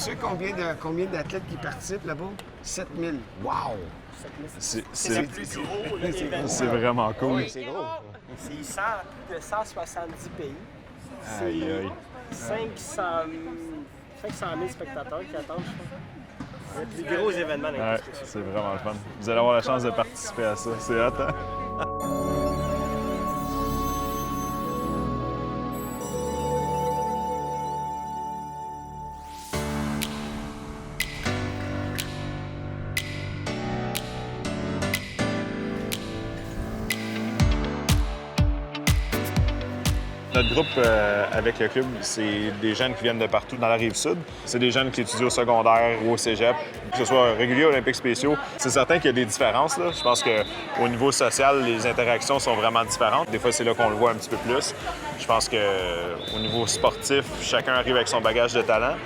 sais combien d'athlètes qui participent là-bas? 7000. Wow! C'est le plus gros événement. C'est vraiment cool. Oui, c'est gros. C'est plus de 170 pays. Aïe, aïe. 500 000 spectateurs qui attendent, je crois. Le plus gros événement dans Ouais, l'industrie. c'est vraiment le fun. Vous allez avoir la chance de participer à ça. C'est hot, hein? Notre groupe avec le club, c'est des jeunes qui viennent de partout dans la Rive-Sud. C'est des jeunes qui étudient au secondaire ou au cégep, que ce soit régulier ou olympiques spéciaux. C'est certain qu'il y a des différences, là. Je pense qu'au niveau social, les interactions sont vraiment différentes. Des fois, c'est là qu'on le voit un petit peu plus. Je pense qu'au niveau sportif, chacun arrive avec son bagage de talent.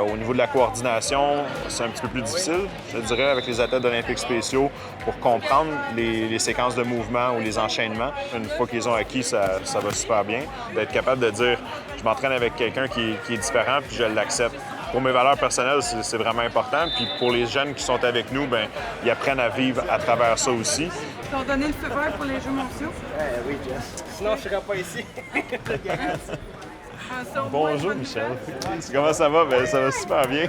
Au niveau de la coordination, c'est un petit peu plus difficile, je dirais, avec les athlètes olympiques spéciaux pour comprendre les séquences de mouvement ou les enchaînements. Une fois qu'ils ont acquis, ça va super bien. D'être capable de dire « je m'entraîne avec quelqu'un qui est différent puis je l'accepte ». Pour mes valeurs personnelles, c'est vraiment important. Puis pour les jeunes qui sont avec nous, bien, ils apprennent à vivre à travers ça aussi. Ils t'ont donné le feu vert pour les Jeux mondiaux? Oui, Jess. Sinon, je ne serais pas ici. Bonjour, Michel. Comment ça va? Bien, ça va super bien.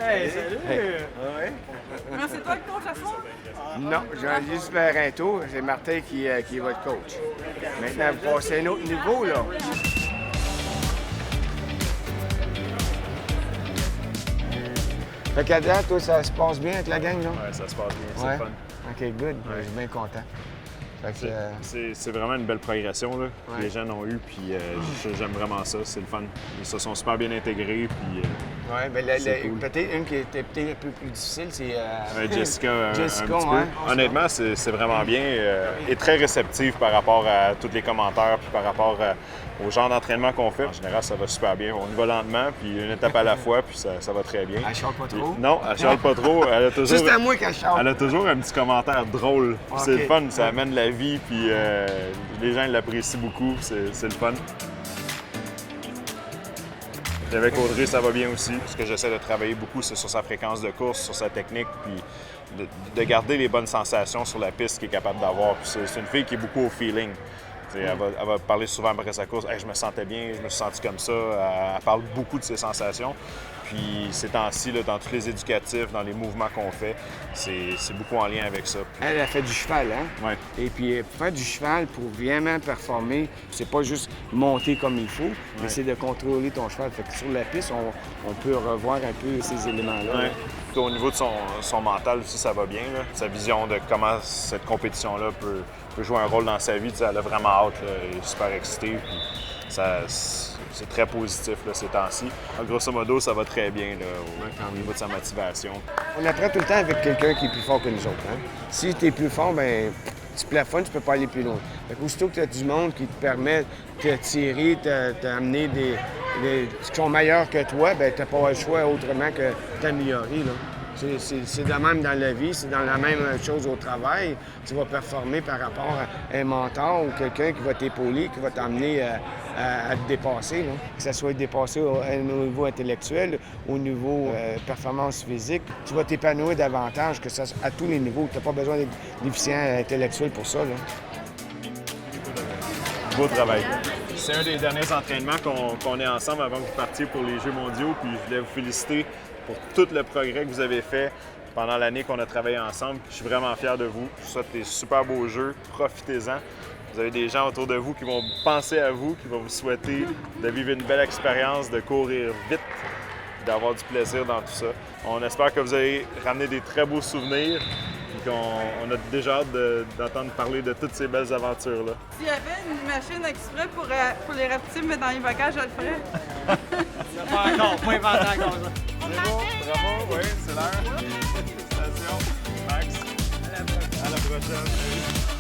Hey, salut! Ah, c'est toi le coach à fond? Non, Jean-Louis Perrinteau, c'est Martin qui est votre coach. Maintenant, vous passez à un autre niveau, là. Fait qu'à date, toi, ça se passe bien avec la gang, là? Ouais, ça se passe bien, c'est Ouais. fun. OK, good. Je suis bien content. Fait que, C'est vraiment une belle progression là, que Ouais. les jeunes ont eu, puis j'aime vraiment ça, c'est le fun. Ils se sont super bien intégrés, puis ouais, ben c'est cool. peut-être une qui était peut-être un peu plus difficile, c'est... Jessica, un Jessica, petit ouais. peu. Honnêtement, c'est vraiment bien et très réceptive par rapport à tous les commentaires, puis par rapport au genre d'entraînement qu'on fait. En général, ça va super bien. On y va lentement, puis une étape à la fois, puis ça va très bien. Elle chiale pas trop? Puis- non, elle chiale pas trop. Elle a toujours... Juste à moi qu'elle chante. Elle a toujours un petit commentaire drôle. Puis c'est Ok. le fun, ça amène la vie, puis les gens l'apprécient beaucoup, c'est le fun. Puis avec Audrey, ça va bien aussi. Ce que j'essaie de travailler beaucoup, c'est sur sa fréquence de course, sur sa technique, puis de garder les bonnes sensations sur la piste qu'elle est capable d'avoir. Puis c'est une fille qui est beaucoup au feeling. Elle va parler souvent après sa course. Hey, je me sentais bien, je me suis senti comme ça. Elle parle beaucoup de ses sensations. Puis ces temps-ci, là, dans tous les éducatifs, dans les mouvements qu'on fait, c'est beaucoup en lien avec ça. Elle a fait du cheval, hein? Ouais. Et puis, pour faire du cheval, pour vraiment performer, c'est pas juste monter comme il faut, mais c'est de contrôler ton cheval. Fait que sur la piste, on peut revoir un peu ces éléments-là. Ouais. Puis au niveau de son mental aussi, ça va bien. Là. Sa vision de comment cette compétition-là peut jouer un rôle dans sa vie, elle a vraiment hâte, là, elle est super excitée. Puis c'est très positif là, ces temps-ci. Grosso modo, ça va très bien là, au niveau de sa motivation. On apprend tout le temps avec quelqu'un qui est plus fort que nous autres. Hein? Si tu es plus fort, ben tu plafonnes, tu peux pas aller plus loin. Fait qu'aussitôt que tu as du monde qui te permet de te tirer, t'amener qui sont meilleurs que toi, ben tu n'as pas le choix autrement que t'améliorer. Là. C'est de même dans la vie, c'est dans la même chose au travail. Tu vas performer par rapport à un mentor ou quelqu'un qui va t'épauler, qui va t'amener à te dépasser. Là. Que ça soit dépassé au niveau intellectuel, au niveau performance physique. Tu vas t'épanouir davantage que ça, à tous les niveaux. Tu n'as pas besoin d'être déficient intellectuel pour ça. Là. Beau travail. C'est un des derniers entraînements qu'on est ensemble avant que vous partiez pour les Jeux mondiaux. Puis je voulais vous féliciter pour tout le progrès que vous avez fait pendant l'année qu'on a travaillé ensemble. Je suis vraiment fier de vous. Je vous souhaite des super beaux jeux. Profitez-en. Vous avez des gens autour de vous qui vont penser à vous, qui vont vous souhaiter de vivre une belle expérience, de courir vite, d'avoir du plaisir dans tout ça. On espère que vous allez ramener des très beaux souvenirs et qu'on a déjà hâte d'entendre parler de toutes ces belles aventures-là. S'il y avait une machine exprès pour les reptiles, mais dans les bagages, je le ferais. C'est pas encore, pas inventé encore ça. Bravo, oui, c'est l'heure. Félicitations, Max. À la prochaine.